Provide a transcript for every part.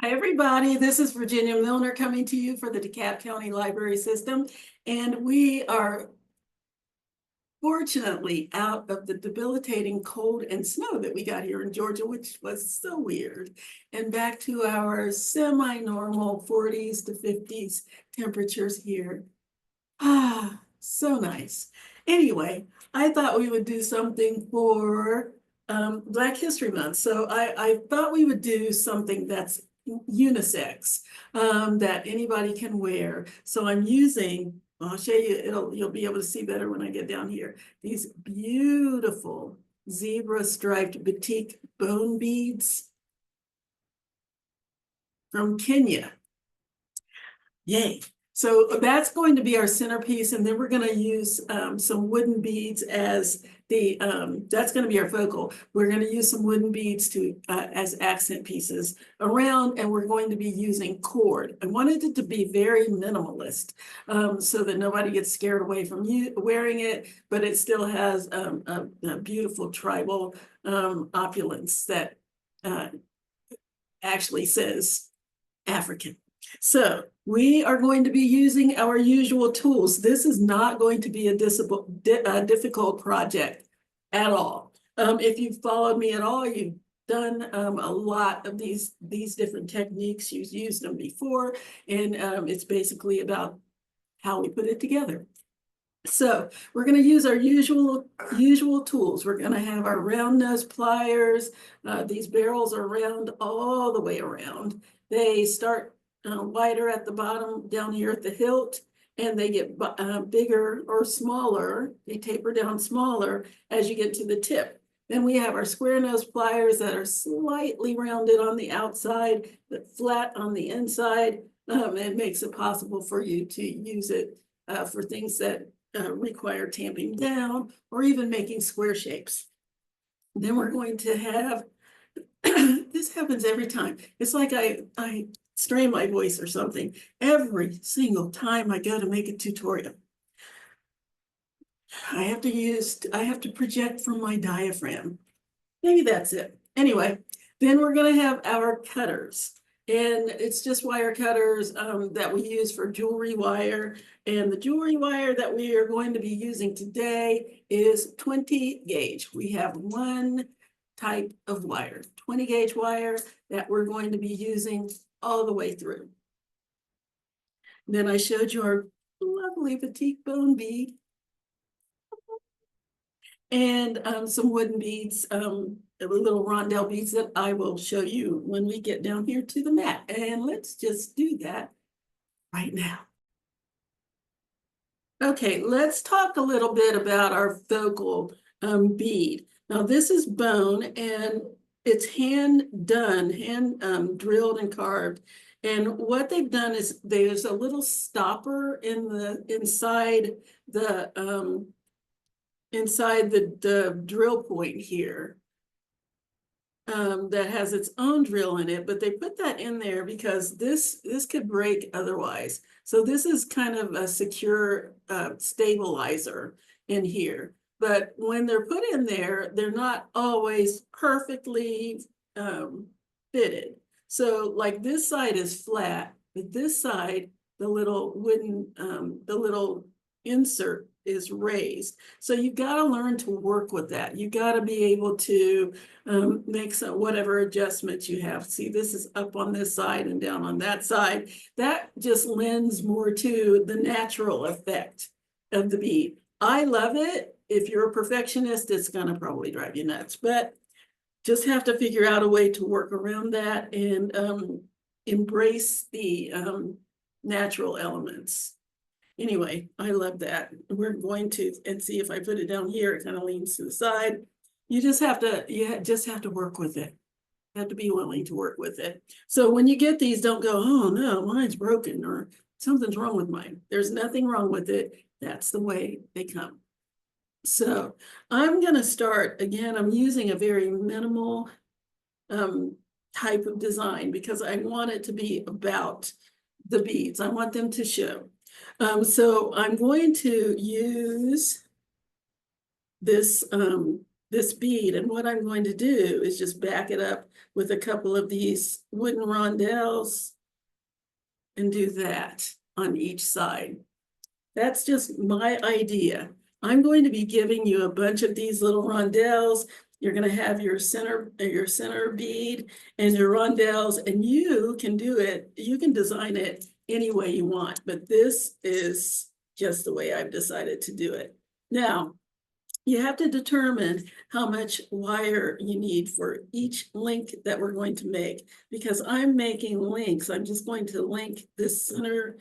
Hi, everybody. This is Virginia Milner coming to you for the DeKalb County Library System. And we are fortunately out of the debilitating cold and snow that we got here in Georgia, which was so weird, and back to our semi-normal 40s to 50s temperatures here. Ah, so nice. Anyway, I thought we would do something for Black History Month. So I thought we would do something that's unisex, that anybody can wear. So I'm using, I'll show you, you'll be able to see better when I get down here, these beautiful zebra striped batik bone beads from Kenya. Yay. So that's going to be our centerpiece, and then we're going to use some wooden beads as the, that's going to be our focal. We're going to use some wooden beads to as accent pieces around, and we're going to be using cord. I wanted it to be very minimalist so that nobody gets scared away from you wearing it, but it still has a beautiful tribal opulence that actually says African. So we are going to be using our usual tools. This is not going to be a difficult project at all. If you've followed me at all, you've done a lot of these different techniques. You've used them before, and it's basically about how we put it together. So we're going to use our usual tools. We're going to have our round nose pliers. These barrels are round all the way around. They start wider at the bottom down here at the hilt, and they get bigger or smaller. They taper down smaller as you get to the tip. Then we have our square nose pliers that are slightly rounded on the outside, but flat on the inside. It makes it possible for you to use it for things that require tamping down or even making square shapes. Then we're going to have, this happens every time. It's like I strain my voice or something every single time I go to make a tutorial. I have to project from my diaphragm. Maybe that's it. Anyway, then we're going to have our cutters. And it's just wire cutters that we use for jewelry wire. And the jewelry wire that we are going to be using today is 20 gauge. We have one type of wire, 20 gauge wire that we're going to be using all the way through. And then I showed you our lovely batik bone bead and some wooden beads, little rondelle beads that I will show you when we get down here to the mat. And let's just do that right now. Okay, let's talk a little bit about our focal bead. Now this is bone and it's hand done, drilled and carved. And what they've done is there's a little stopper in the inside the drill point here that has its own drill in it, but they put that in there because this could break otherwise. So this is kind of a secure stabilizer in here. But when they're put in there, they're not always perfectly fitted. So like this side is flat, but this side, the little wooden, the little insert is raised. So you've got to learn to work with that. You've got to be able to make some whatever adjustments you have. See, this is up on this side and down on that side. That just lends more to the natural effect of the bead. I love it. If you're a perfectionist, it's going to probably drive you nuts, but just have to figure out a way to work around that and embrace the natural elements. Anyway, I love that. We're going to, and see if I put it down here, it kind of leans to the side. You just have to work with it. You have to be willing to work with it. So when you get these, don't go, oh no, mine's broken or something's wrong with mine. There's nothing wrong with it. That's the way they come. So I'm going to start, again, I'm using a very minimal type of design because I want it to be about the beads. I want them to show. So I'm going to use this this bead. And what I'm going to do is just back it up with a couple of these wooden rondelles and do that on each side. That's just my idea. I'm going to be giving you a bunch of these little rondelles. You're going to have your center bead and your rondelles, and you can do it. You can design it any way you want, but this is just the way I've decided to do it. Now, you have to determine how much wire you need for each link that we're going to make, because I'm making links. I'm just going to link this center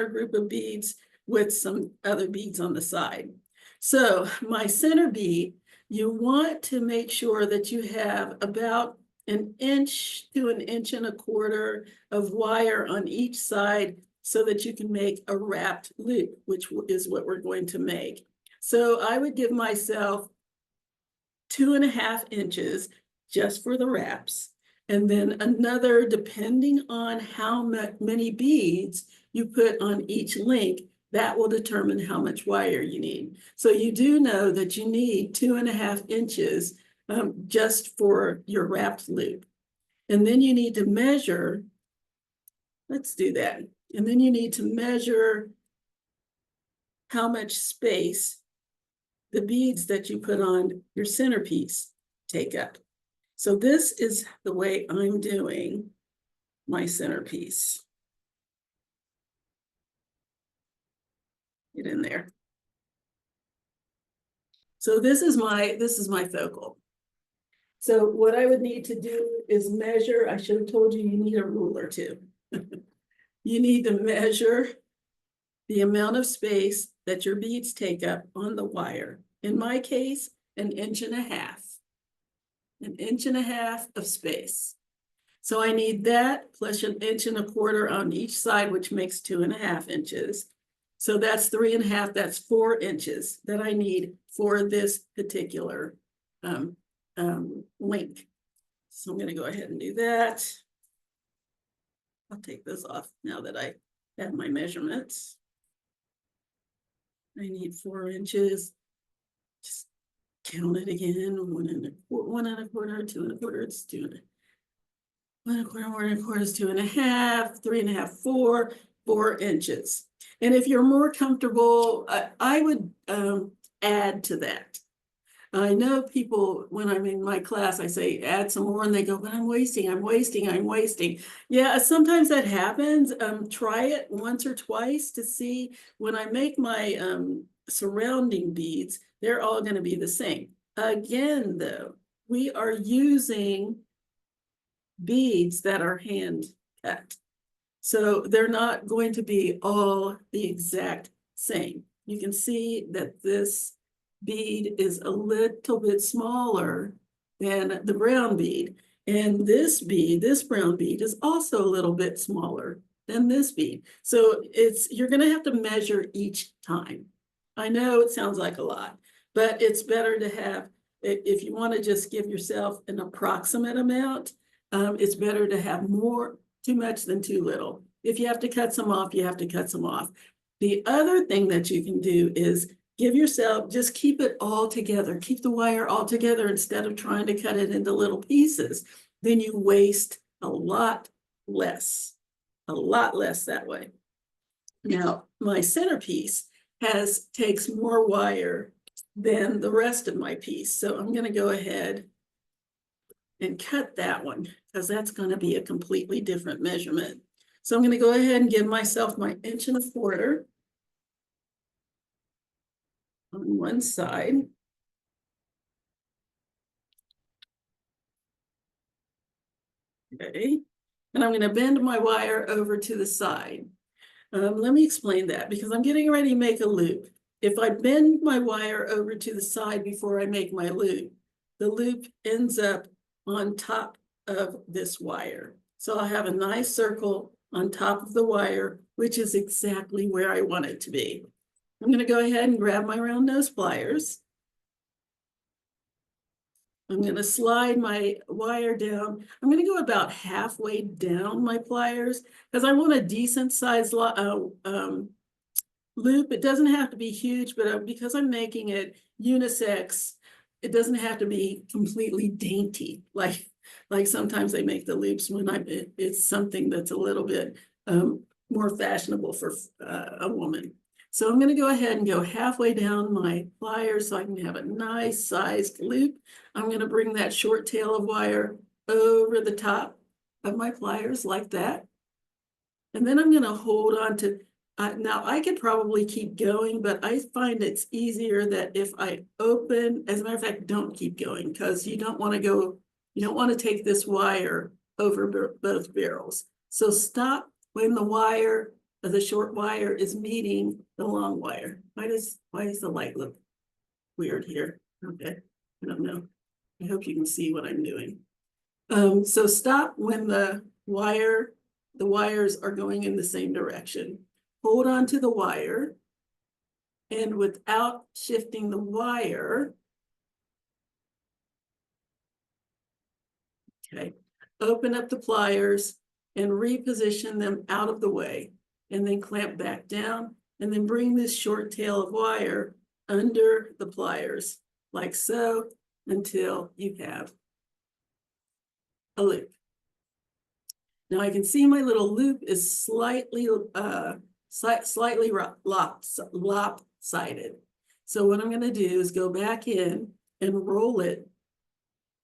group of beads with some other beads on the side. So my center bead, you want to make sure that you have about 1 to 1.25 inches of wire on each side so that you can make a wrapped loop, which is what we're going to make. So I would give myself 2.5 inches just for the wraps. And then another, depending on how many beads you put on each link, that will determine how much wire you need. So you do know that you need 2.5 inches just for your wrapped loop. And then you need to measure, let's do that. And then you need to measure how much space the beads that you put on your centerpiece take up. So this is the way I'm doing my centerpiece. Get in there. So this is my focal. So what I would need to do is measure. I should have told you you need a ruler too. You need to measure the amount of space that your beads take up on the wire. In my case, 1.5 inches. 1.25 inches of space. So I need that plus 1.25 inches on each side, which makes 2.5 inches. So that's 3.5, that's 4 inches that I need for this particular link. So I'm going to go ahead and do that. I'll take this off now that I have my measurements. I need 4 inches. Just count it again. 1.25, 2.25, it's 2.25. 1.25 is 2.5, 3.5, 4 inches. And if you're more comfortable, I would add to that. I know people, when I'm in my class, I say, add some more, and they go, but I'm wasting. Yeah, sometimes that happens. Try it once or twice to see. When I make my surrounding beads, they're all going to be the same. Again, though, we are using beads that are hand cut. So they're not going to be all the exact same. You can see that this bead is a little bit smaller than the brown bead. And this bead, this brown bead, is also a little bit smaller than this bead. So you're going to have to measure each time. I know it sounds like a lot, but it's better to have, if you want to just give yourself an approximate amount, it's better to have too much than too little. If you have to cut some off, you have to cut some off. The other thing that you can do is give yourself, just keep it all together. Keep the wire all together instead of trying to cut it into little pieces. Then you waste a lot less that way. Now, my centerpiece takes more wire than the rest of my piece. So I'm going to go ahead and cut that one because that's going to be a completely different measurement. So I'm going to go ahead and give myself my 1.25 inches on one side. Okay, and I'm going to bend my wire over to the side. Let me explain that because I'm getting ready to make a loop. If I bend my wire over to the side before I make my loop, the loop ends up on top of this wire. So I'll have a nice circle on top of the wire, which is exactly where I want it to be. I'm going to go ahead and grab my round nose pliers. I'm going to slide my wire down. I'm going to go about halfway down my pliers because I want a decent size loop. It doesn't have to be huge, but because I'm making it unisex, it doesn't have to be completely dainty, like sometimes they make the loops when it's something that's a little bit more fashionable for a woman. So I'm going to go ahead and go halfway down my pliers so I can have a nice sized loop. I'm going to bring that short tail of wire over the top of my pliers like that. And then I'm going to hold on to, now I could probably keep going, but I find it's easier that if I open, as a matter of fact, don't keep going because you don't want to go, you don't want to take this wire over both barrels. So stop when the wire, the short wire is meeting the long wire. Why does the light look weird here? Okay, I don't know. I hope you can see what I'm doing. So stop when the wires are going in the same direction. Hold on to the wire, and without shifting the wire, okay, open up the pliers and reposition them out of the way, and then clamp back down, and then bring this short tail of wire under the pliers, like so, until you have a loop. Now I can see my little loop is slightly lopsided. So what I'm going to do is go back in and roll it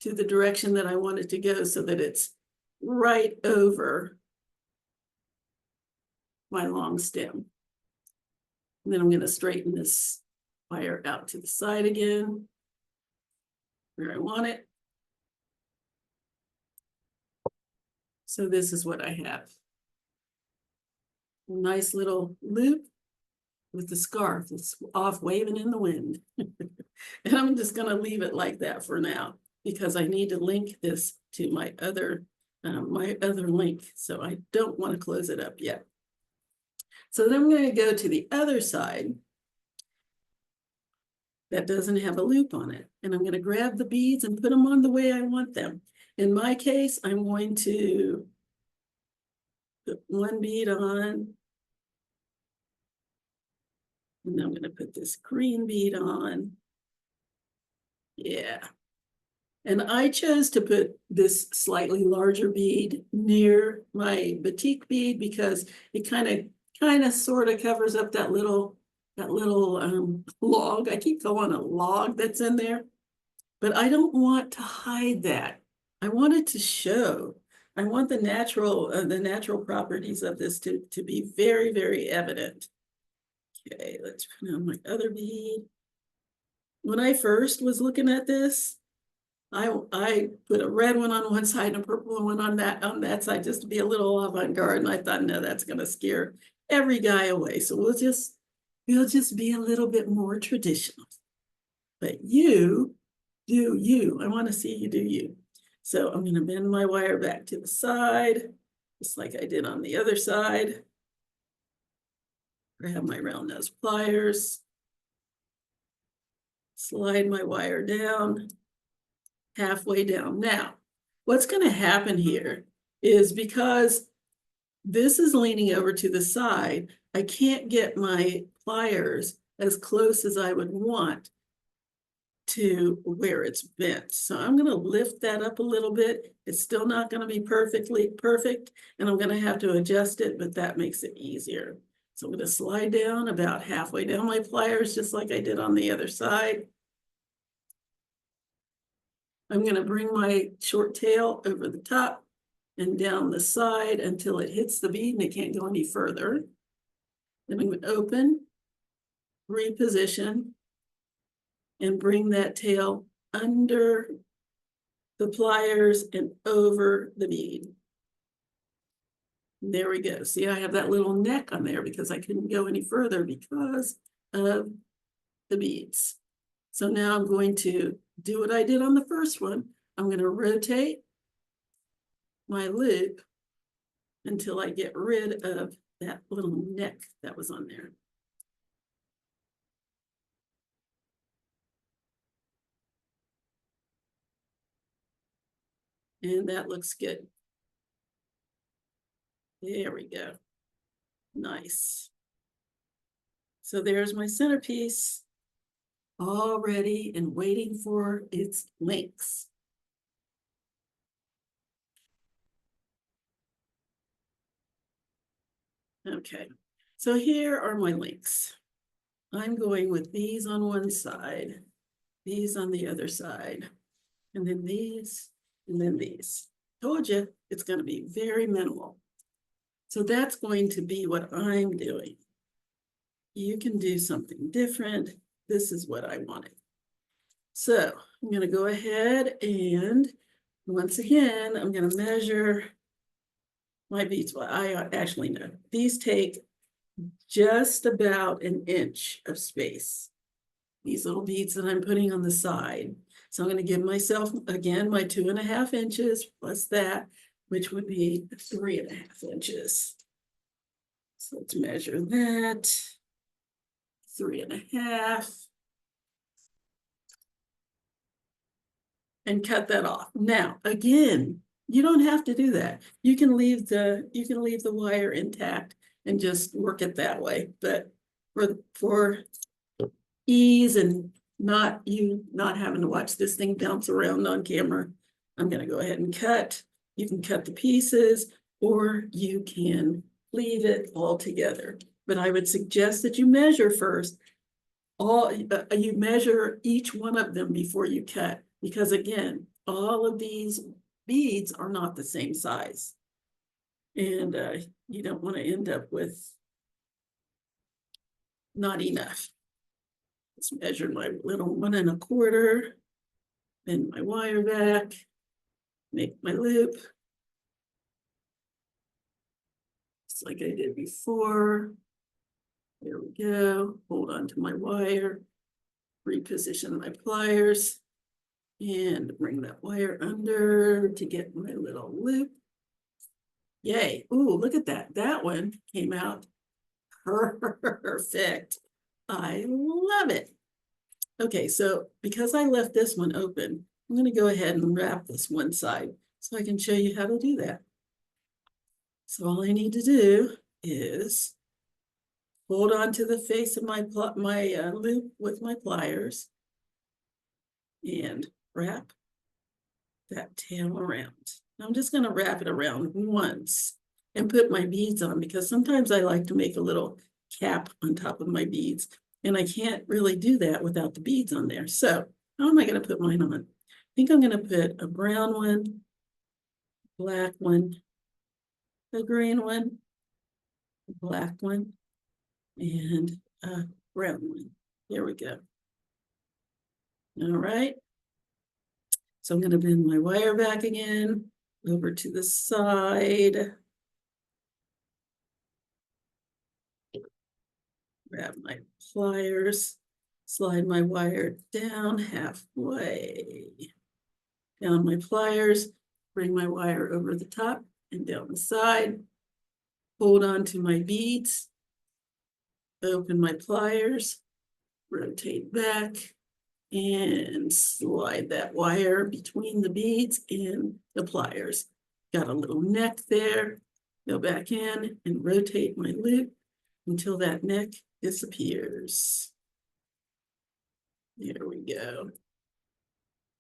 to the direction that I want it to go so that it's right over my long stem. And then I'm going to straighten this wire out to the side again, where I want it. So this is what I have. A nice little loop with the scarf that's off waving in the wind. And I'm just going to leave it like that for now because I need to link this to my other link. So I don't want to close it up yet. So then I'm going to go to the other side that doesn't have a loop on it. And I'm going to grab the beads and put them on the way I want them. In my case, I'm going to put one bead on. And I'm going to put this green bead on. Yeah. And I chose to put this slightly larger bead near my batik bead because it kind of sort of covers up that little log. I keep calling it a log that's in there, but I don't want to hide that. I want it to show. I want the natural properties of this to be very, very evident. Okay, let's put on my other bead. When I first was looking at this, I put a red one on one side and a purple one on that side just to be a little avant-garde. And I thought, no, that's going to scare every guy away. So we'll just be a little bit more traditional. But you do you. I want to see you do you. So I'm going to bend my wire back to the side, just like I did on the other side. Grab my round nose pliers. Slide my wire down, halfway down. Now, what's going to happen here is because this is leaning over to the side, I can't get my pliers as close as I would want to where it's bent. So I'm going to lift that up a little bit. It's still not going to be perfectly perfect, and I'm going to have to adjust it, but that makes it easier. So I'm going to slide down about halfway down my pliers, just like I did on the other side. I'm going to bring my short tail over the top and down the side until it hits the bead and it can't go any further. Then I'm going to open, reposition, and bring that tail under the pliers and over the bead. There we go. See, I have that little neck on there because I couldn't go any further because of the beads. So now I'm going to do what I did on the first one. I'm going to rotate my loop until I get rid of that little neck that was on there. And that looks good. There we go. Nice. So there's my centerpiece all ready and waiting for its links. Okay, so here are my links. I'm going with these on one side, these on the other side, and then these, and then these. Told you it's going to be very minimal. So that's going to be what I'm doing. You can do something different. This is what I wanted. So I'm going to go ahead and once again, I'm going to measure my beads. Well, I actually know these take just about an inch of space. These little beads that I'm putting on the side. So I'm going to give myself, again, my 2.5 inches plus that, which would be 3.5 inches. So let's measure that. 3.5. And cut that off. Now, again, you don't have to do that. You can leave the wire intact and just work it that way. But for ease and not having to watch this thing bounce around on camera, I'm going to go ahead and cut. You can cut the pieces or you can leave it all together. But I would suggest that you measure first. You measure each one of them before you cut, because again, all of these beads are not the same size. And you don't want to end up with not enough. Let's measure my little 1.25, bend my wire back, make my loop. Just like I did before. There we go. Hold on to my wire, reposition my pliers, and bring that wire under to get my little loop. Yay. Ooh, look at that. That one came out perfect. I love it. Okay, so because I left this one open, I'm going to go ahead and wrap this one side so I can show you how to do that. So all I need to do is hold on to the face of my loop with my pliers and wrap that tail around. I'm just going to wrap it around once and put my beads on, because sometimes I like to make a little cap on top of my beads, and I can't really do that without the beads on there. So how am I going to put mine on? I think I'm going to put a brown one, black one, a green one, a black one, and a brown one. There we go. All right. So I'm going to bend my wire back again, over to the side. Grab my pliers, slide my wire down halfway. Down my pliers, bring my wire over the top and down the side. Hold on to my beads. Open my pliers, rotate back, and slide that wire between the beads and the pliers. Got a little neck there. Go back in and rotate my loop until that neck disappears. There we go.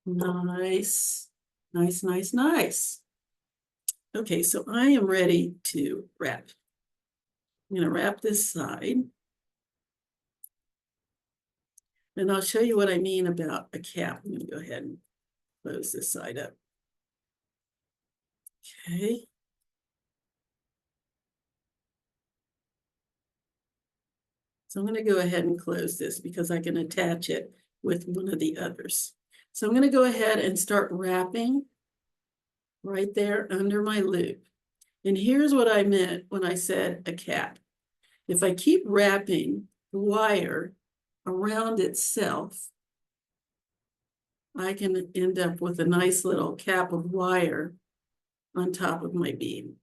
Nice, nice, nice, nice. Okay, so I am ready to wrap. I'm going to wrap this side. And I'll show you what I mean about a cap. I'm going to go ahead and close this side up. Okay. So I'm going to go ahead and close this because I can attach it with one of the others. So I'm going to go ahead and start wrapping right there under my loop. And here's what I meant when I said a cap. If I keep wrapping the wire around itself, I can end up with a nice little cap of wire on top of my bead.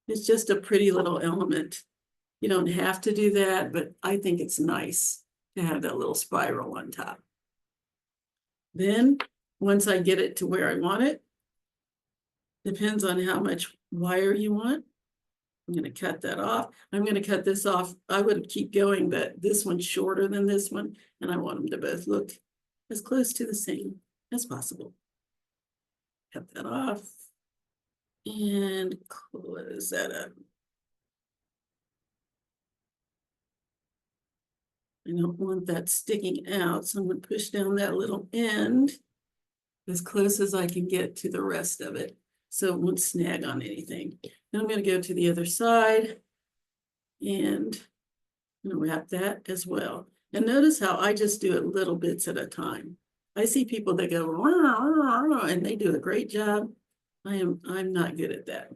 It's just a pretty little element. You don't have to do that, but I think it's nice to have that little spiral on top. Then, once I get it to where I want it, depends on how much wire you want. I'm gonna cut that off. I'm gonna cut this off. I would keep going, but this one's shorter than this one, and I want them to both look as close to the same as possible. Cut that off and close that up. I don't want that sticking out, so I'm gonna push down that little end as close as I can get to the rest of it, so it won't snag on anything. Then I'm gonna go to the other side and I'm gonna wrap that as well. And notice how I just do it little bits at a time. I see people that go and they do a great job. I'm not good at that.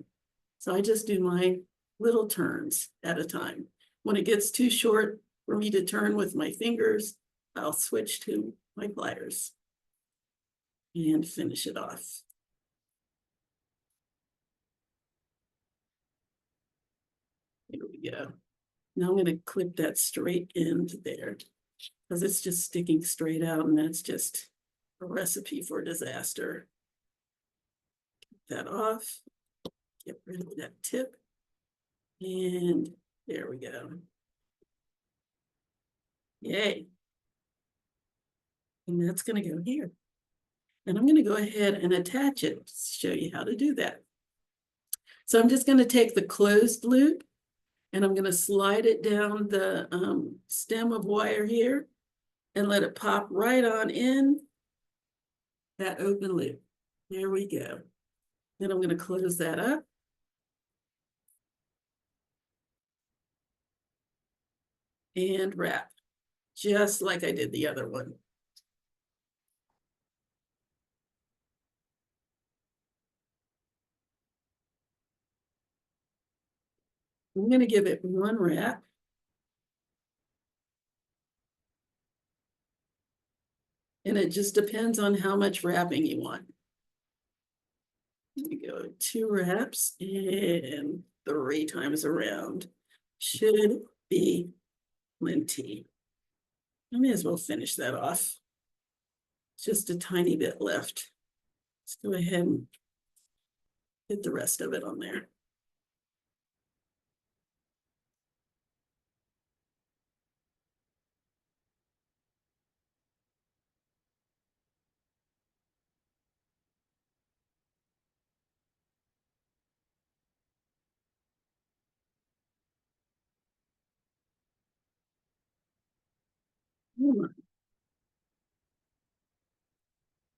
So I just do my little turns at a time. When it gets too short for me to turn with my fingers, I'll switch to my pliers and finish it off. Here we go. Now I'm going to clip that straight end there because it's just sticking straight out, and that's just a recipe for disaster. Get that off, get rid of that tip, and there we go. Yay. And that's going to go here. And I'm going to go ahead and attach it to show you how to do that. So I'm just going to take the closed loop and I'm going to slide it down the stem of wire here and let it pop right on in that open loop. There we go. Then I'm going to close that up. And wrap, just like I did the other one. I'm going to give it one wrap. And it just depends on how much wrapping you want. You go 2 wraps and 3 times around. Should be plenty. I may as well finish that off. Just a tiny bit left. Let's go ahead and get the rest of it on there.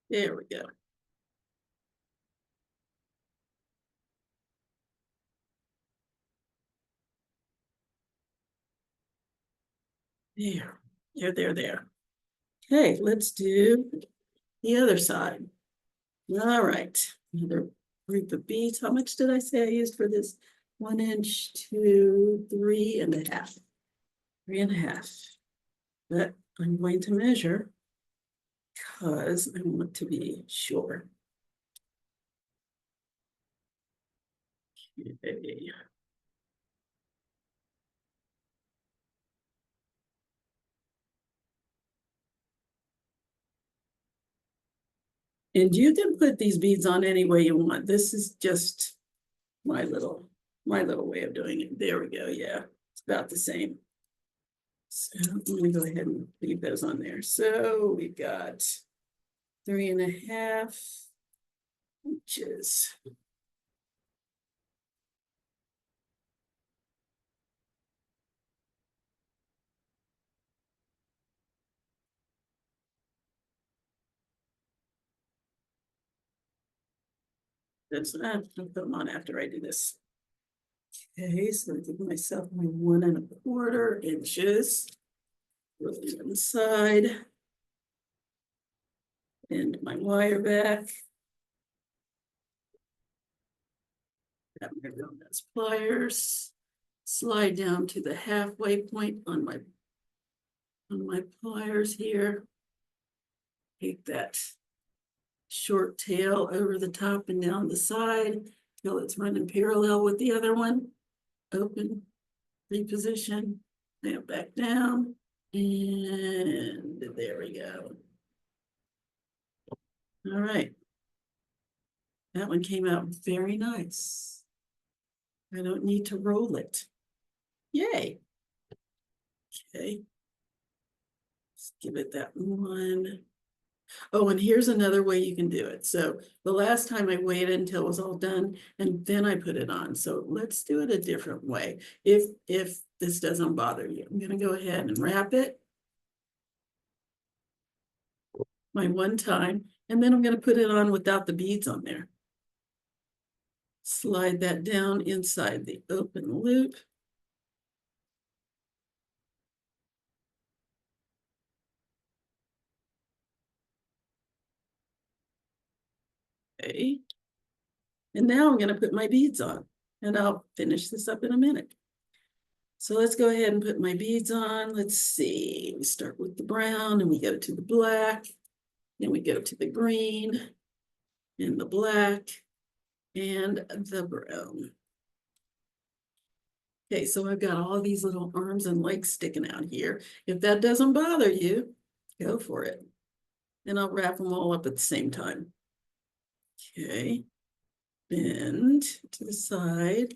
There we go. There. Okay, let's do the other side. All right, another group of beads. How much did I say I used for this? 1 inch to 3.5. 3.5. But I'm going to measure because I want to be sure. Okay. And you can put these beads on any way you want. This is just my little way of doing it. There we go. Yeah, it's about the same. So I'm going to go ahead and leave those on there. So we've got 3.5 inches. That's I'll put them on after I do this. Okay, so I give myself my 1.25 inches. Roll it inside. And my wire back. Grab my those pliers. Slide down to the halfway point on my pliers here. Take that short tail over the top and down the side till it's running parallel with the other one. Open, reposition, now back down, and there we go. All right. That one came out very nice. I don't need to roll it. Yay. Okay. Let's give it that one. Oh, and here's another way you can do it. So the last time I waited until it was all done and then I put it on. So let's do it a different way. If this doesn't bother you, I'm gonna go ahead and wrap it my one time, and then I'm gonna put it on without the beads on there. Slide that down inside the open loop. Okay. And now I'm gonna put my beads on, and I'll finish this up in a minute. So let's go ahead and put my beads on. Let's see, we start with the brown and we go to the black, then we go to the green and the black and the brown. Okay, so I've got all these little arms and legs sticking out here. If that doesn't bother you, go for it. And I'll wrap them all up at the same time. Okay, bend to the side.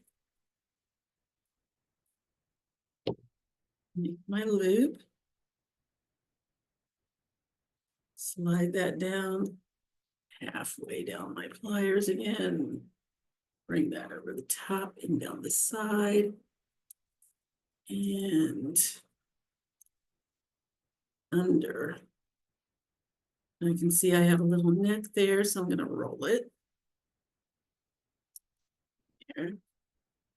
Make my loop. Slide that down halfway down my pliers again. Bring that over the top and down the side. And under. And I can see I have a little neck there, so I'm going to roll it. There.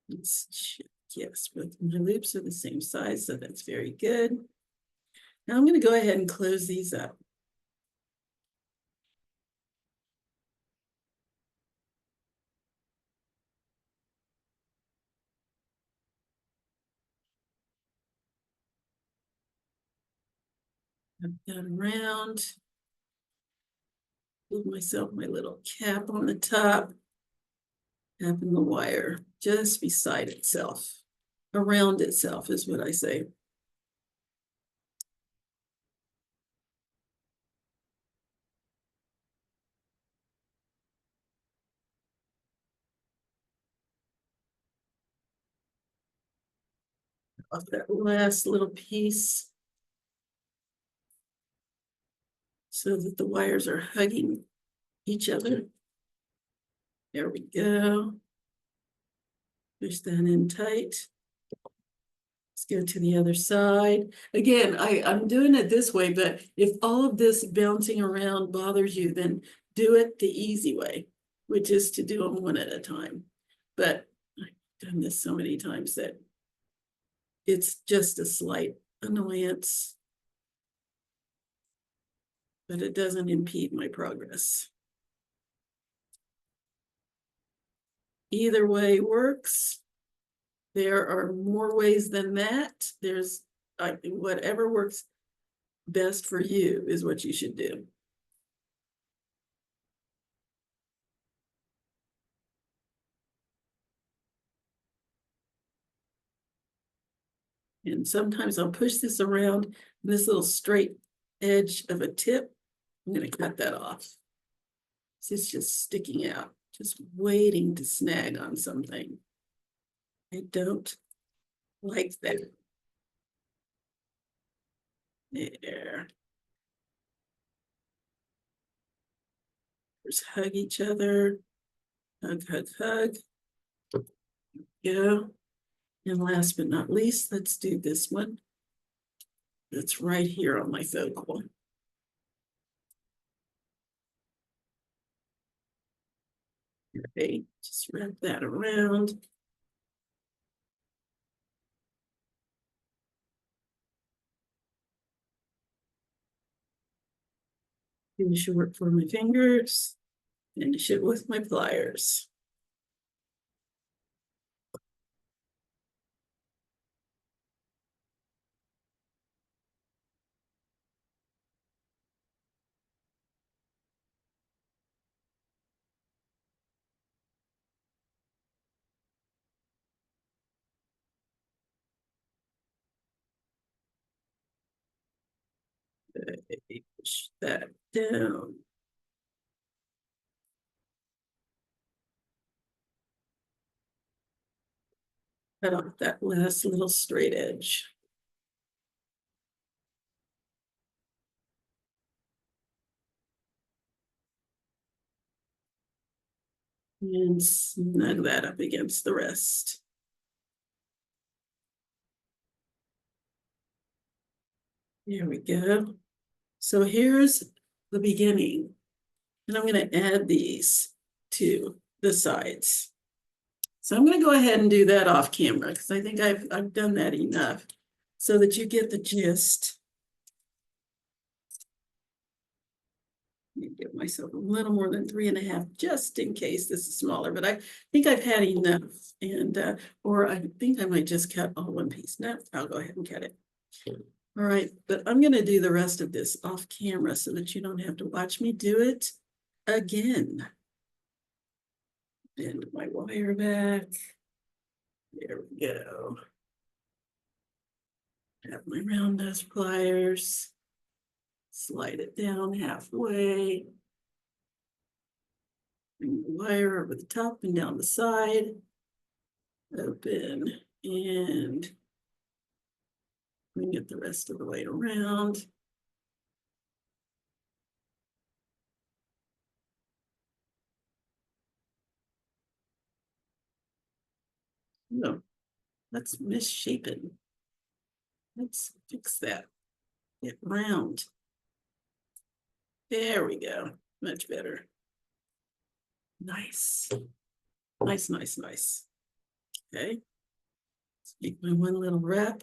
Let's check. Yes, both my loops are the same size, so that's very good. Now I'm going to go ahead and close these up. Wrap that around. Give myself my little cap on the top. Tapping the wire just beside itself. Around itself is what I say. Off that last little piece so that the wires are hugging each other. There we go. Push that in tight. Let's go to the other side. Again, I'm doing it this way, but if all of this bouncing around bothers you, then do it the easy way, which is to do them one at a time. But I've done this so many times that it's just a slight annoyance, but it doesn't impede my progress. Either way works. There are more ways than that. There's whatever works best for you is what you should do. And sometimes I'll push this around this little straight edge of a tip. I'm going to cut that off. So it's just sticking out, just waiting to snag on something. I don't like that. There. Just hug each other. Hug, hug, hug. Go. And last but not least, let's do this one. That's right here on my focal. Okay, just wrap that around. Finish your work for my fingers. Finish it with my pliers. Push that down. cut off that last little straight edge. And snug that up against the rest. There we go. So here's the beginning. And I'm going to add these to the sides. So I'm going to go ahead and do that off camera because I think I've done that enough so that you get the gist. Let me give myself a little more than 3.5 just in case this is smaller, but I think I've had enough. And or I think I might just cut all one piece. No, I'll go ahead and cut it. All right, but I'm going to do the rest of this off camera so that you don't have to watch me do it again. Bend my wire back. There we go. Have my round nose pliers. Slide it down halfway. Bring the wire over the top and down the side. Open and bring it the rest of the way around. No, that's misshapen. Let's fix that. Get round. There we go. Much better. Nice. Nice, nice, nice. Okay. Let's make my one little wrap.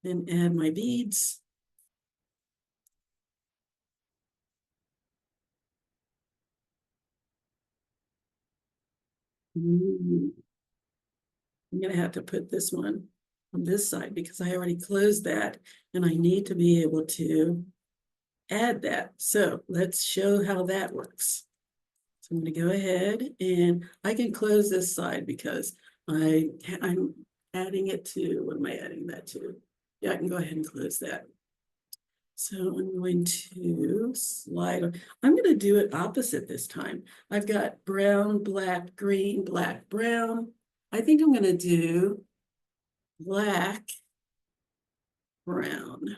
Then add my beads. I'm gonna have to put this one on this side because I already closed that and I need to be able to add that. So let's show how that works. So I'm going to go ahead and I can close this side because I'm adding it to, what am I adding that to? Yeah, I can go ahead and close that. So I'm going to slide. I'm going to do it opposite this time. I've got brown, black, green, black, brown. I think I'm going to do black, brown,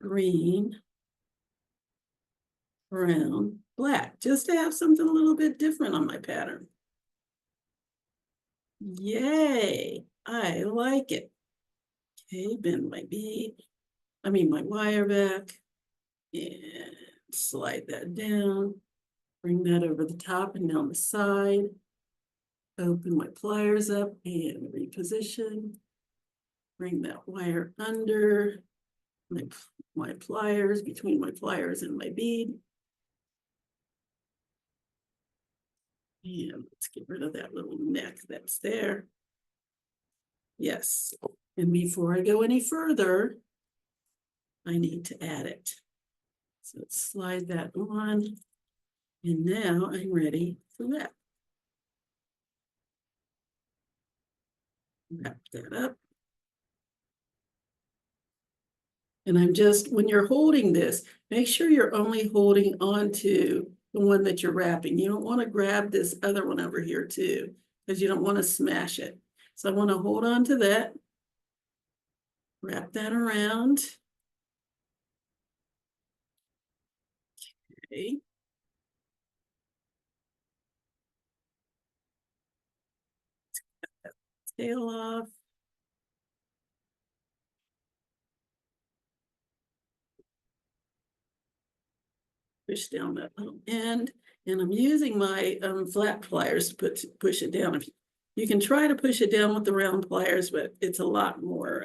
green, brown, black, just to have something a little bit different on my pattern. Yay, I like it. Okay, bend my bead, my wire back, and slide that down. Bring that over the top and down the side. Open my pliers up and reposition. Bring that wire under my pliers, between my pliers and my bead. And let's get rid of that little neck that's there. Yes, and before I go any further, I need to add it. So let's slide that on. And now I'm ready for that. Wrap that up. And I'm just, when you're holding this, make sure you're only holding on to the one that you're wrapping. You don't want to grab this other one over here too, because you don't want to smash it. So I want to hold on to that. Wrap that around. Okay. Tail off. Push down that little end, and I'm using my flat pliers to push it down. If you can try to push it down with the round pliers, but it's a lot more,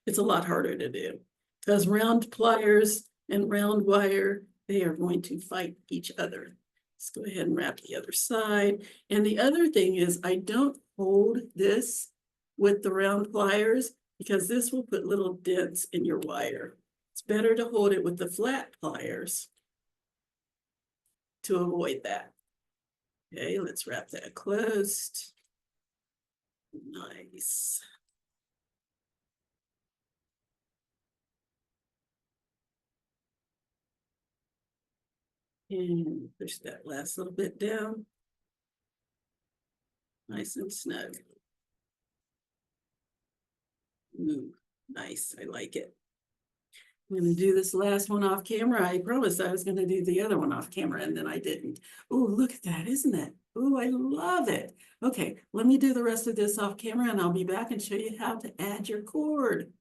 it's a lot harder to do because round pliers and round wire, they are going to fight each other. Let's go ahead and wrap the other side. And the other thing is I don't hold this with the round pliers because this will put little dents in your wire. It's better to hold it with the flat pliers to avoid that. Okay, let's wrap that closed. Nice. And push that last little bit down. Nice and snug. Ooh, nice, I like it. I'm gonna do this last one off camera. I promised I was gonna do the other one off camera and then I didn't. Oh, look at that, isn't it? Oh, I love it. Okay, let me do the rest of this off camera and I'll be back and show you how to add your cord.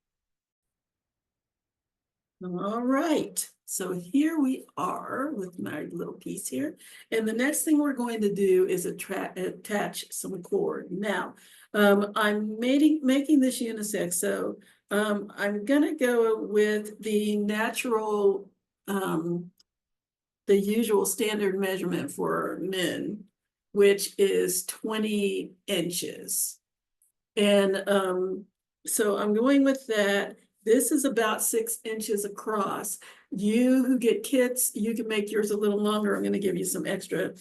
All right, so here we are with my little piece here. And the next thing we're going to do is attach some cord. Now, I'm making this unisex, so I'm gonna go with the natural, the usual standard measurement for men, which is 20 inches. And so I'm going with that. This is about 6 inches across. You who get kits, you can make yours a little longer. I'm going to give you some extra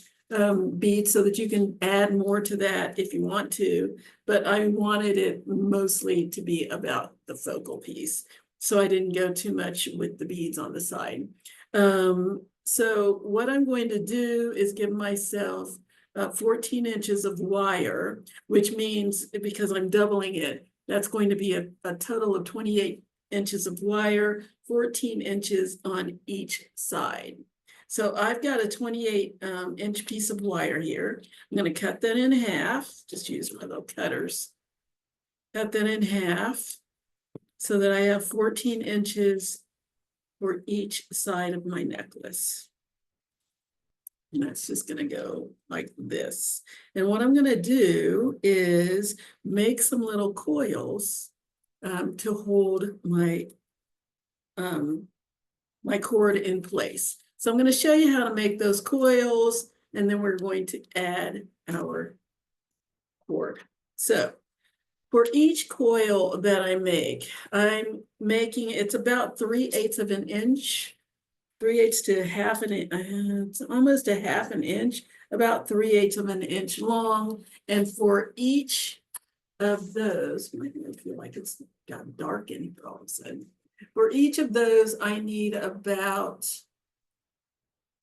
beads so that you can add more to that if you want to. But I wanted it mostly to be about the focal piece. So I didn't go too much with the beads on the side. So what I'm going to do is give myself 14 inches of wire, which means, because I'm doubling it, that's going to be a total of 28 inches of wire, 14 inches on each side. So I've got a 28 inch piece of wire here. I'm going to cut that in half, just use my little cutters. Cut that in half so that I have 14 inches for each side of my necklace. And that's just going to go like this. And what I'm going to do is make some little coils to hold my my cord in place. So I'm going to show you how to make those coils, and then we're going to add our cord. So for each coil that I make, I'm making, it's about 3/8 of an inch. 3/8 to half an inch, it's almost a half an inch, about 3/8 of an inch long. And for each of those, I feel like it's got dark in here all of a sudden. For each of those, I need about,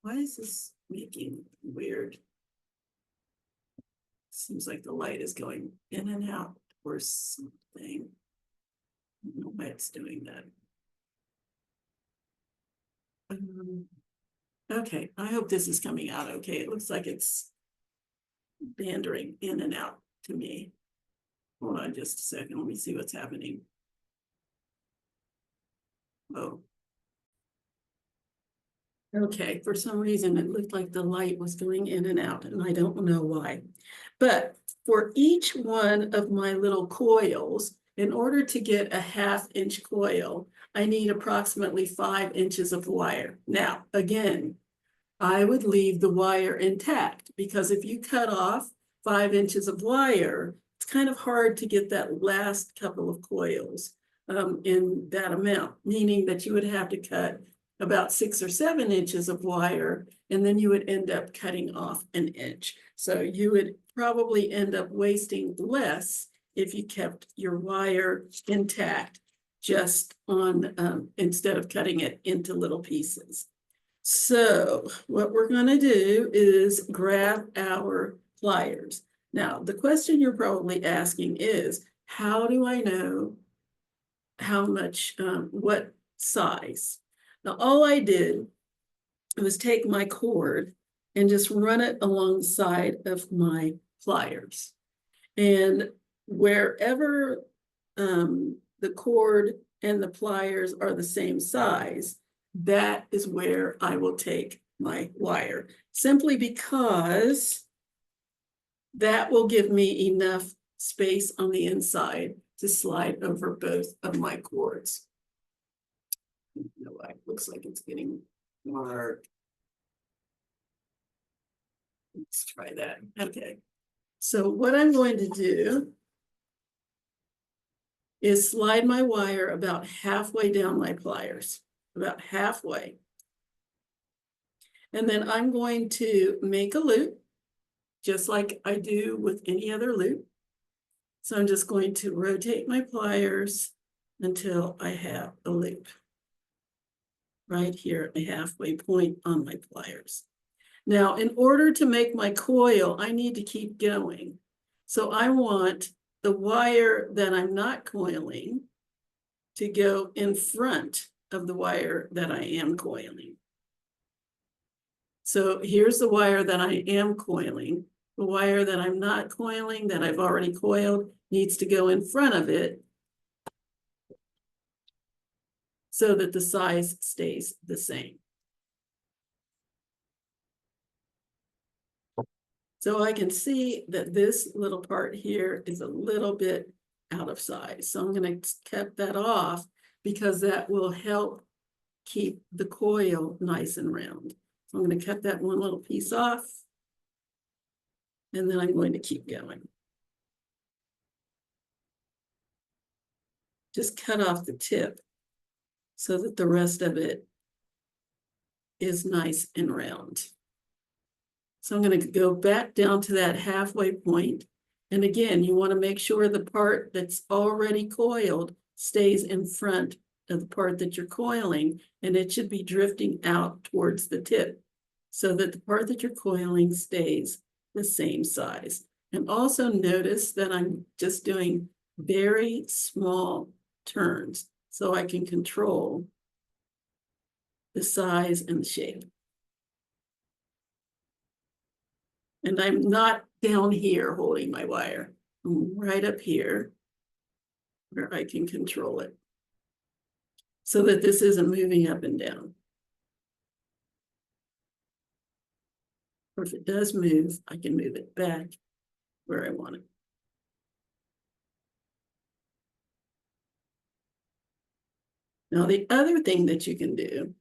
why is this making weird? Seems like the light is going in and out or something. I don't know why it's doing that. Okay, I hope this is coming out okay. It looks like it's bandering in and out to me. Hold on just a second. Let me see what's happening. Oh. Okay, for some reason it looked like the light was going in and out, and I don't know why. But for each one of my little coils, in order to get a 1/2 inch coil, I need approximately 5 inches of wire. Now, again, I would leave the wire intact, because if you cut off 5 inches of wire, it's kind of hard to get that last couple of coils in that amount, meaning that you would have to cut about 6 or 7 inches of wire, and then you would end up cutting off an inch. So you would probably end up wasting less if you kept your wire intact, just on instead of cutting it into little pieces. So what we're going to do is grab our pliers. Now, the question you're probably asking is, how do I know how much, what size? Now, all I did was take my cord and just run it along the side of my pliers. And wherever the cord and the pliers are the same size, that is where I will take my wire, simply because that will give me enough space on the inside to slide over both of my cords. You know, it looks like it's getting dark. Let's try that. Okay. So what I'm going to do is slide my wire about halfway down my pliers, about halfway. And then I'm going to make a loop, just like I do with any other loop. So I'm just going to rotate my pliers until I have a loop right here at the halfway point on my pliers. Now, in order to make my coil, I need to keep going. So I want the wire that I'm not coiling to go in front of the wire that I am coiling. So here's the wire that I am coiling. The wire that I'm not coiling, that I've already coiled, needs to go in front of it so that the size stays the same. So I can see that this little part here is a little bit out of size. So I'm going to cut that off because that will help keep the coil nice and round. So I'm going to cut that one little piece off, and then I'm going to keep going. Just cut off the tip so that the rest of it is nice and round. So I'm going to go back down to that halfway point. And again, you want to make sure the part that's already coiled stays in front of the part that you're coiling, and it should be drifting out towards the tip so that the part that you're coiling stays the same size. And also notice that I'm just doing very small turns so I can control the size and the shape. And I'm not down here holding my wire. I'm right up here where I can control it so that this isn't moving up and down. Or if it does move, I can move it back where I want it. Now, the other thing that you can do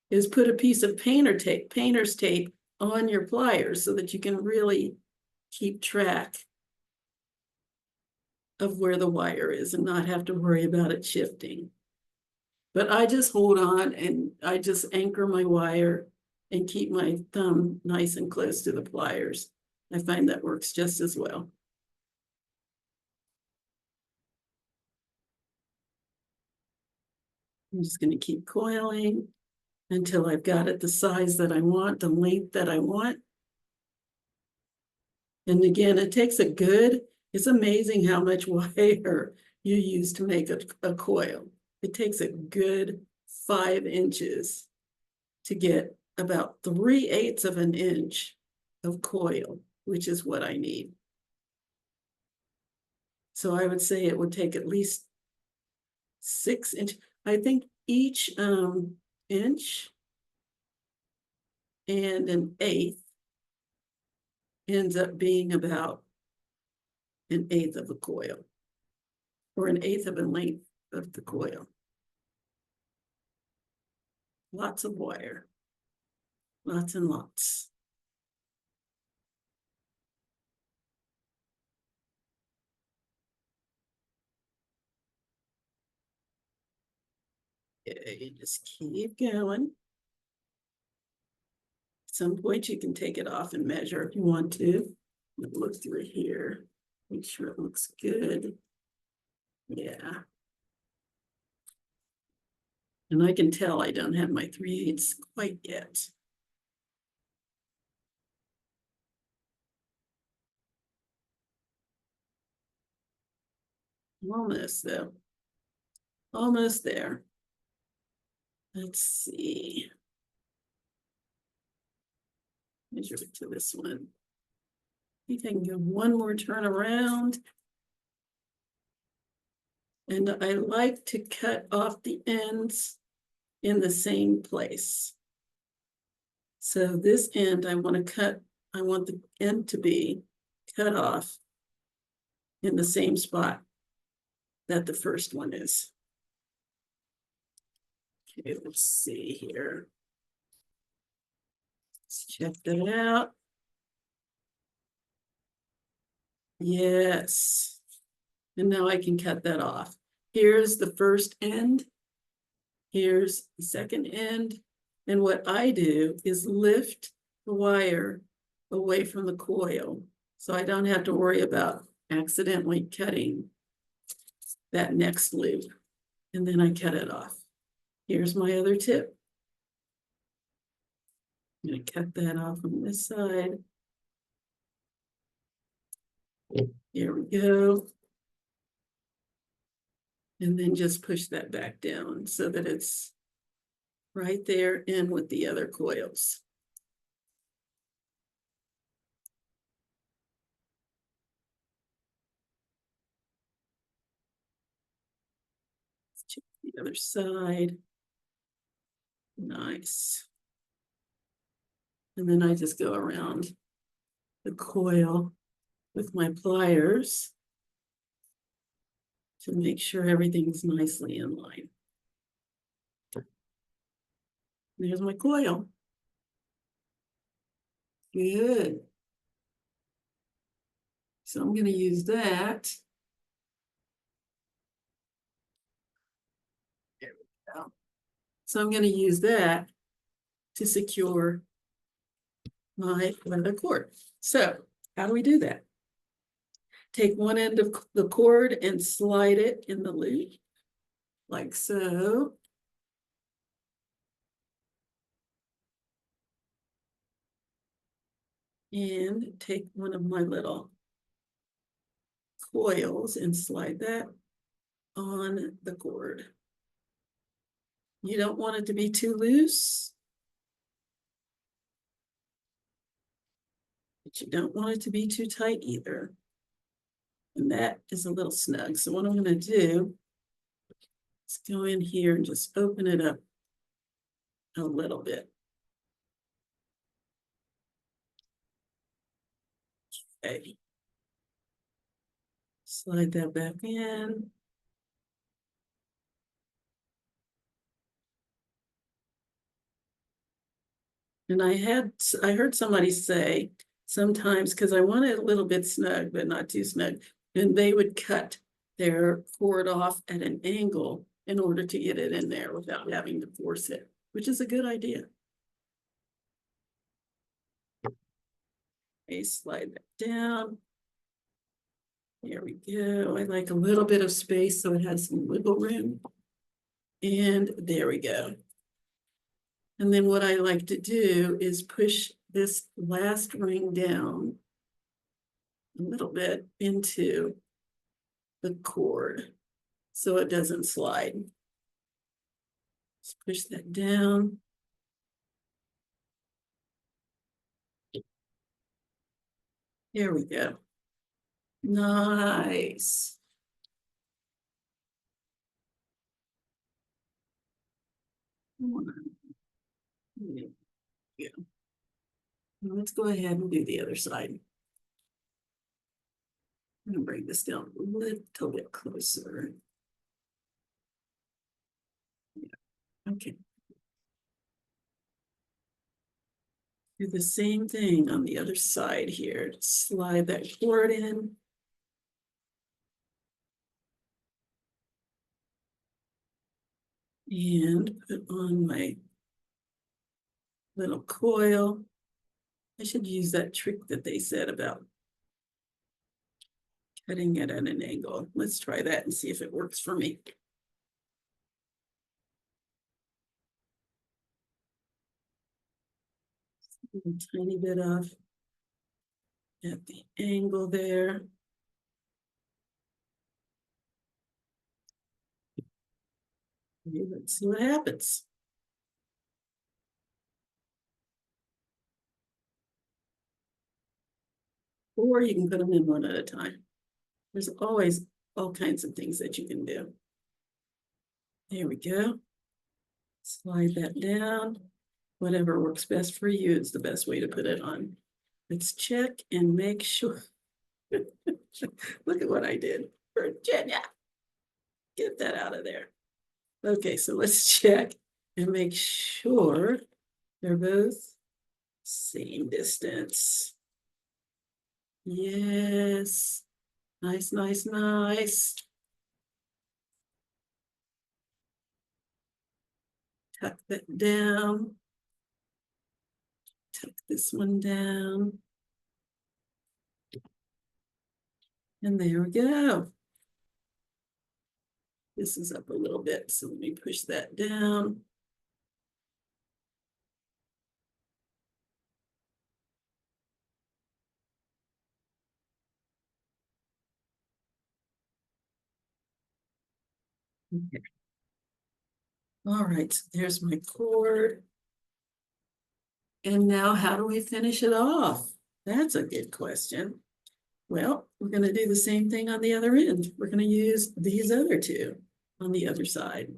is put a piece of painter's tape on your pliers so that you can really keep track of where the wire is and not have to worry about it shifting. But I just hold on and I just anchor my wire and keep my thumb nice and close to the pliers. I find that works just as well. I'm just going to keep coiling until I've got it the size that I want, the length that I want. And again, it takes it's amazing how much wire you use to make a coil. It takes a good 5 inches to get about 3/8 of an inch of coil, which is what I need. So I would say it would take at least 6 inches. I think each inch and an eighth ends up being about an eighth of a coil, or an eighth of a length of the coil. Lots of wire, lots and lots. Okay, you just keep going. At some point you can take it off and measure if you want to. Look through here, make sure it looks good. Yeah. And I can tell I don't have my 3/8 quite yet. Almost though. Almost there. Let's see. Measure it to this one. I think I can go one more turn around. And I like to cut off the ends in the same place. So this end I want the end to be cut off in the same spot that the first one is. Okay, let's see here. Let's check that out. Yes. And now I can cut that off. Here's the first end. Here's the second end. And what I do is lift the wire away from the coil, so I don't have to worry about accidentally cutting that next loop. And then I cut it off. Here's my other tip. I'm going to cut that off on this side. Here we go. And then just push that back down so that it's right there in with the other coils. Let's check the other side. Nice. And then I just go around the coil with my pliers to make sure everything's nicely in line. There's my coil. Good. So I'm going to use that. There we go. So I'm going to use that to secure my leather cord. So how do we do that? Take one end of the cord and slide it in the loop, like so. And take one of my little coils and slide that on the cord. You don't want it to be too loose, but you don't want it to be too tight either. And that is a little snug. So what I'm going to do is go in here and just open it up a little bit. Okay. Slide that back in. And I heard somebody say sometimes, because I want it a little bit snug, but not too snug, and they would cut their cord off at an angle in order to get it in there without having to force it, which is a good idea. Okay, slide that down. There we go. I like a little bit of space so it has some wiggle room. And there we go. And then what I like to do is push this last ring down a little bit into the cord so it doesn't slide. Just push that down. There we go. Nice. Yeah. Let's go ahead and do the other side. I'm gonna bring this down a little bit closer. Yeah. Okay. Do the same thing on the other side here. Slide that cord in. And put on my little coil. I should use that trick that they said about cutting it at an angle. Let's try that and see if it works for me. A tiny bit off at the angle there. Okay, let's see what happens. Or you can put them in one at a time. There's always all kinds of things that you can do. There we go. Slide that down. Whatever works best for you is the best way to put it on. Let's check and make sure. Look at what I did. Virginia, get that out of there. Okay, so let's check and make sure they're both same distance. Yes. Nice, nice, nice. Tuck that down. Tuck this one down. And there we go. This is up a little bit, so let me push that down. Okay. All right, so there's my cord. And now how do we finish it off? That's a good question. Well, we're going to do the same thing on the other end. We're going to use these other two on the other side.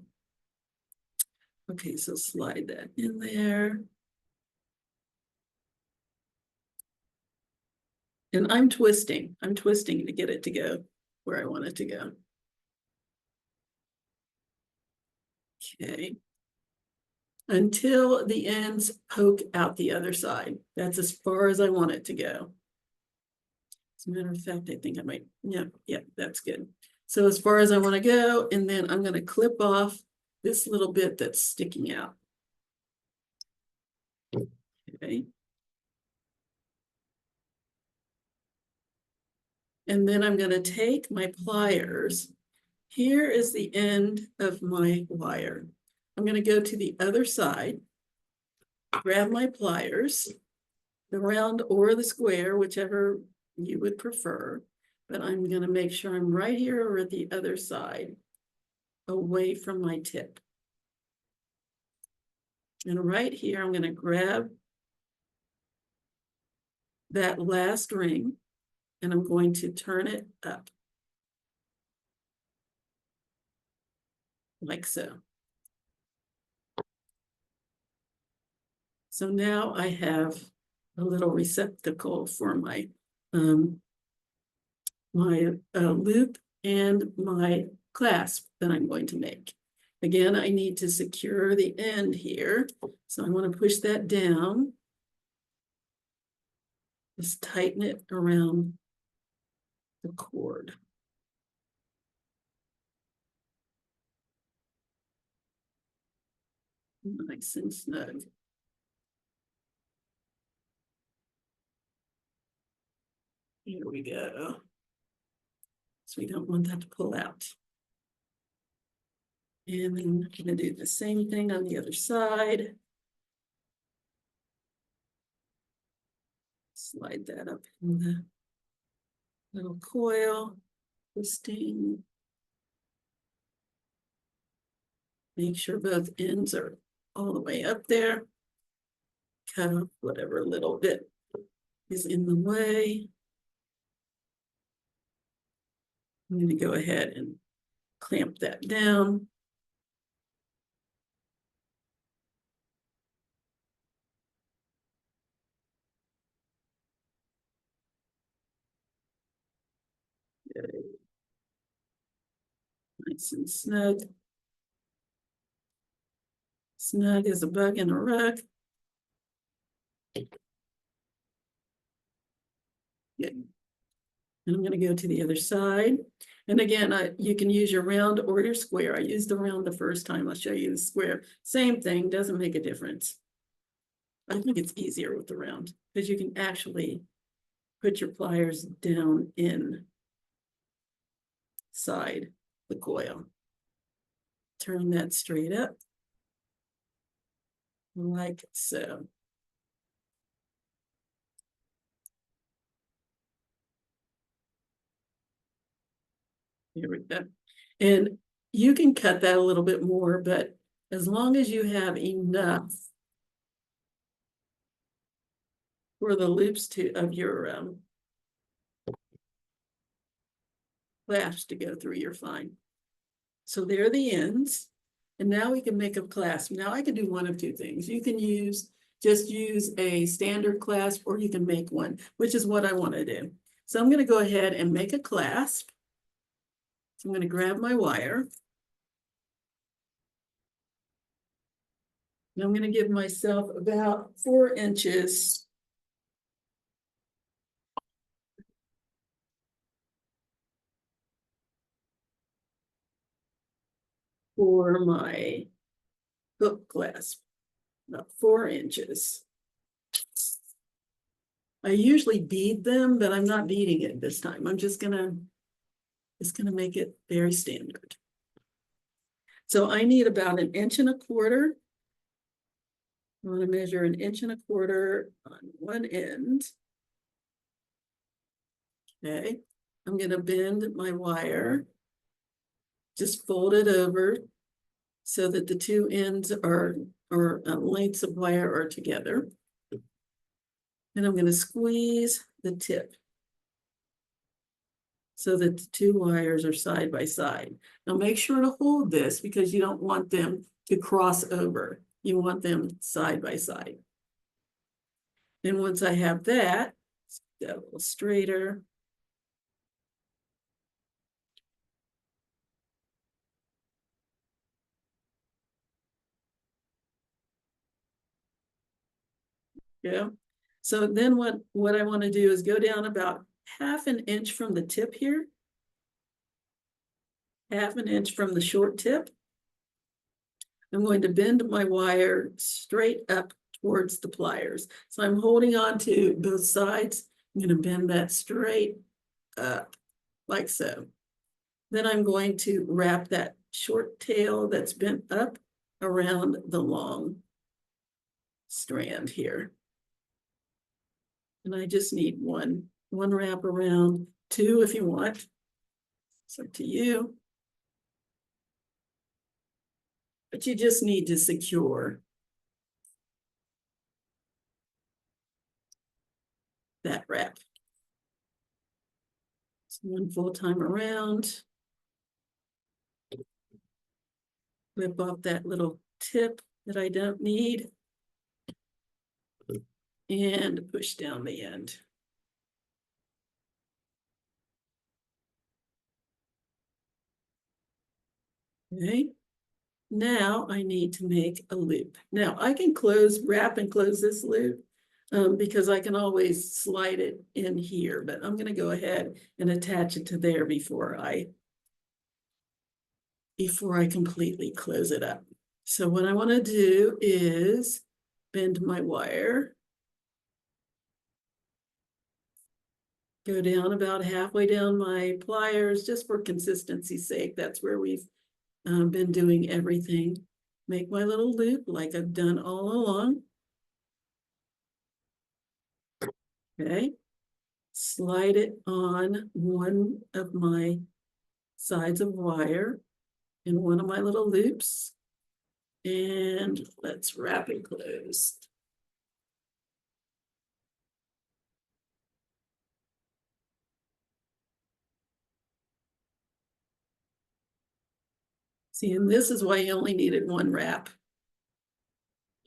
Okay, so slide that in there. And I'm twisting to get it to go where I want it to go. Okay. Until the ends poke out the other side. That's as far as I want it to go. As a matter of fact, I think I might, yeah, that's good. So as far as I want to go, and then I'm going to clip off this little bit that's sticking out. Okay. And then I'm going to take my pliers. Here is the end of my wire. I'm going to go to the other side, grab my pliers, the round or the square, whichever you would prefer. But I'm going to make sure I'm right here or at the other side, away from my tip. And right here, I'm going to grab that last ring and I'm going to turn it up like so. So now I have a little receptacle for my loop and my clasp that I'm going to make. Again, I need to secure the end here. So I want to push that down. Just tighten it around the cord. Nice and snug. Here we go. So we don't want that to pull out. And then I'm going to do the same thing on the other side. Slide that up in the little coil, twisting. Make sure both ends are all the way up there. Cut off whatever little bit is in the way. I'm going to go ahead and clamp that down. Nice and snug. Snug as a bug in a rug. Good. And I'm going to go to the other side. And again, you can use your round or your square. I used the round the first time. I'll show you the square. Same thing, doesn't make a difference. I think it's easier with the round because you can actually put your pliers down inside the coil. Turn that straight up like so. Here we go. And you can cut that a little bit more, but as long as you have enough for the loops of your clasps to go through, you're fine. So there are the ends. And now we can make a clasp. Now I can do one of two things. You can just use a standard clasp, or you can make one, which is what I want to do. So I'm going to go ahead and make a clasp. So I'm going to grab my wire. And I'm going to give myself about 4 inches for my hook clasp, about 4 inches. I usually bead them, but I'm not beading it this time. I'm just gonna make it very standard. So I need about 1.25 inches. I want to measure 1.25 inches on one end. Okay, I'm going to bend my wire just fold it over so that the two ends or lengths of wire are together. And I'm going to squeeze the tip so that the two wires are side by side. Now make sure to hold this because you don't want them to cross over. You want them side by side. And once I have that, get a little straighter. Yeah. So then what I want to do is go down about 1/2 inch from the tip here. 1/2 inch from the short tip. I'm going to bend my wire straight up towards the pliers. So I'm holding on to both sides. I'm going to bend that straight up like so. Then I'm going to wrap that short tail that's bent up around the long strand here. And I just need one wrap around, 2 if you want. It's up to you. But you just need to secure that wrap. So one full time around. Rip off that little tip that I don't need. And push down the end. Okay. Now I need to make a loop. Now I can wrap and close this loop because I can always slide it in here, but I'm going to go ahead and attach it to there before I completely close it up. So what I want to do is bend my wire, go down about halfway down my pliers just for consistency's sake. That's where we've been doing everything. Make my little loop like I've done all along. Okay. Slide it on one of my sides of wire in one of my little loops. And let's wrap it closed. See, and this is why you only needed one wrap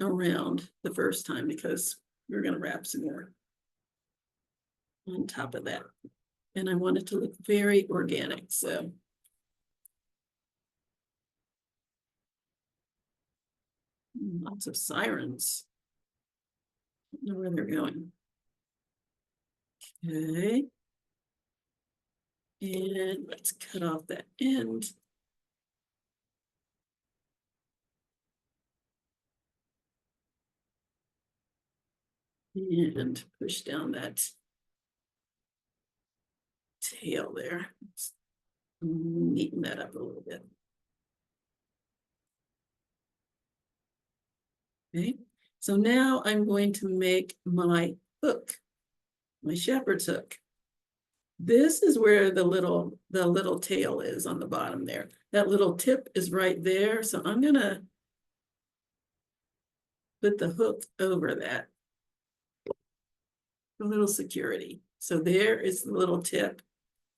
around the first time, because we're going to wrap some more on top of that. And I want it to look very organic, so. Lots of sirens. I don't know where they're going. Okay. And let's cut off that end. And push down that tail there. Let's neaten that up a little bit. Okay, so now I'm going to make my hook, my shepherd's hook. This is where the little tail is on the bottom there. That little tip is right there. So I'm gonna put the hook over that. A little security. So there is the little tip.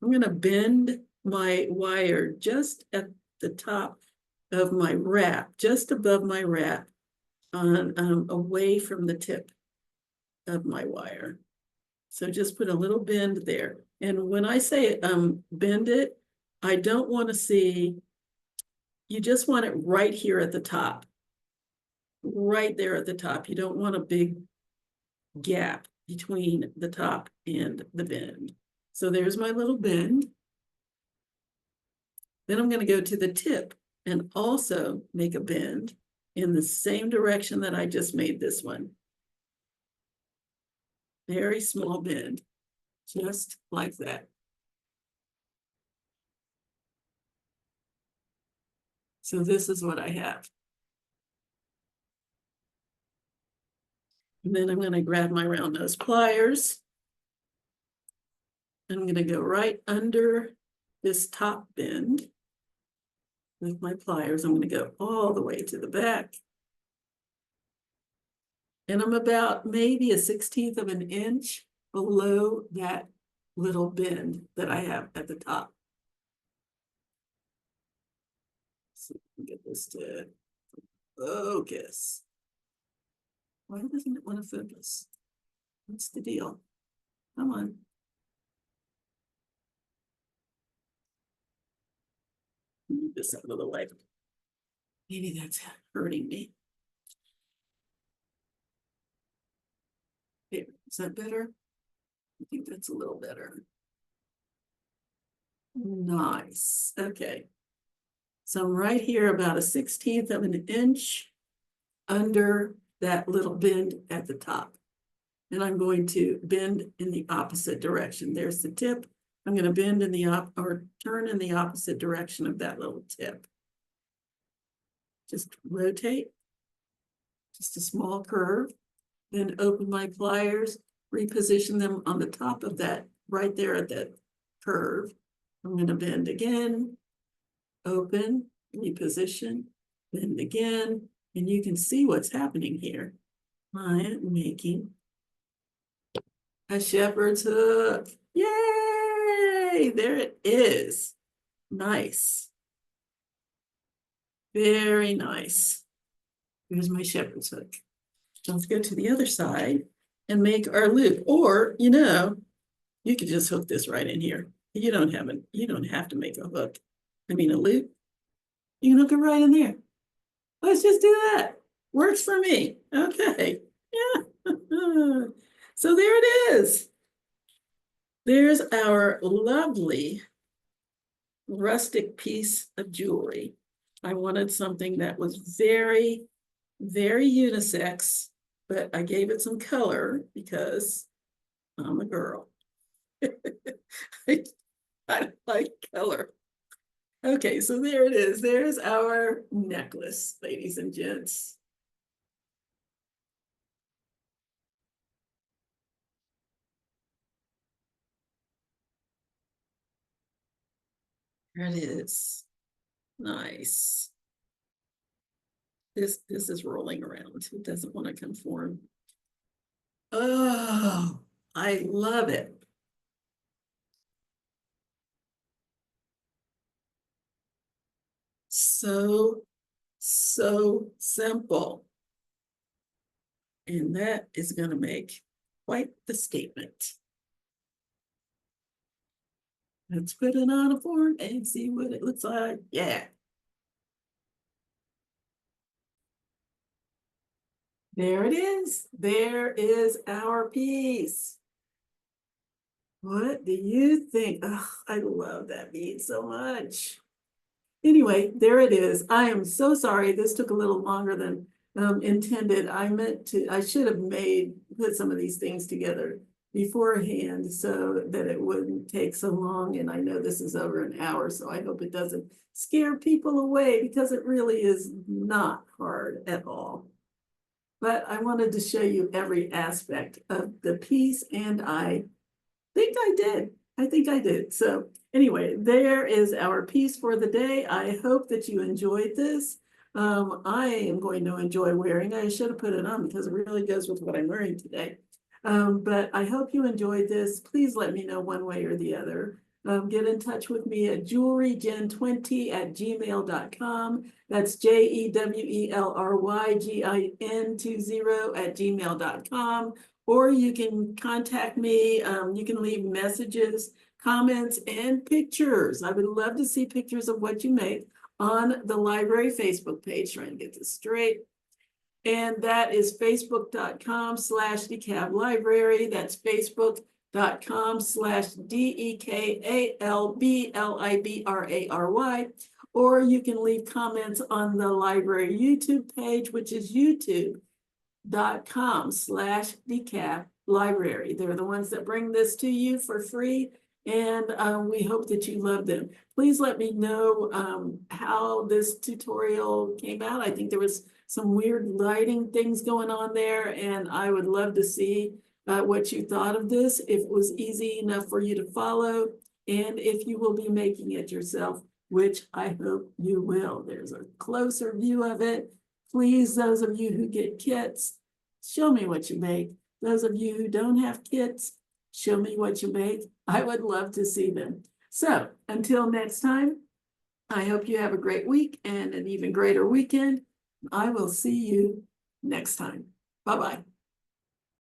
I'm gonna bend my wire just at the top of my wrap, just above my wrap, on away from the tip of my wire. So just put a little bend there. And when I say bend it, I don't want to see, you just want it right here at the top. Right there at the top. You don't want a big gap between the top and the bend. So there's my little bend. Then I'm going to go to the tip and also make a bend in the same direction that I just made this one. Very small bend, just like that. So this is what I have. And then I'm going to grab my round nose pliers. I'm going to go right under this top bend. with my pliers. I'm going to go all the way to the back. And I'm about maybe a 1/16 of an inch below that little bend that I have at the top. So we can get this to focus. Why doesn't it want to focus? What's the deal? Come on. Move this out of the way. Maybe that's hurting me. Here, is that better? I think that's a little better. Nice. Okay. So I'm right here about a 1/16 of an inch under that little bend at the top. And I'm going to bend in the opposite direction. There's the tip. I'm going to bend in the turn in the opposite direction of that little tip. Just rotate, just a small curve, then open my pliers, reposition them on the top of that, right there at that curve. I'm going to bend again, open, reposition, bend again, and you can see what's happening here. I am making a shepherd's hook. Yay! There it is. Nice. Very nice. Here's my shepherd's hook. Let's go to the other side and make our loop. Or, you know, you could just hook this right in here. You don't have to make a hook. I mean a loop. You can hook it right in there. Let's just do that. Works for me. Okay. Yeah. So there it is. There's our lovely rustic piece of jewelry. I wanted something that was very, very unisex, but I gave it some color because I'm a girl. I like color. Okay, so there it is. There's our necklace, ladies and gents. There it is. Nice. This is rolling around. It doesn't want to conform. Oh, I love it. So simple. And that is going to make quite the statement. Let's put it on a form and see what it looks like. Yeah. There it is. There is our piece. What do you think? Oh, I love that bead so much. Anyway, there it is. I am so sorry. This took a little longer than intended. I should have put some of these things together beforehand so that it wouldn't take so long. And I know this is over an hour, so I hope it doesn't scare people away because it really is not hard at all. But I wanted to show you every aspect of the piece, and I think I did. I think I did. So anyway, there is our piece for the day. I hope that you enjoyed this. I am going to enjoy wearing. I should have put it on because it really goes with what I'm wearing today. But I hope you enjoyed this. Please let me know one way or the other. Get in touch with me at jewelrygen20@gmail.com. That's JEWELRYGIN20@gmail.com. Or you can contact me. You can leave messages, comments, and pictures. I would love to see pictures of what you make on the library Facebook page. Trying to get this straight. And that is facebook.com/DeKalb Library. That's facebook.com/DeKalblibrary. Or you can leave comments on the library YouTube page, which is youtube.com/DeKalb Library. They're the ones that bring this to you for free, and we hope that you love them. Please let me know how this tutorial came out. I think there was some weird lighting things going on there, and I would love to see what you thought of this, if it was easy enough for you to follow, and if you will be making it yourself which I hope you will. There's a closer view of it. Please, those of you who get kits, show me what you make. Those of you who don't have kits, show me what you make. I would love to see them. So until next time, I hope you have a great week and an even greater weekend. I will see you next time. Bye-bye.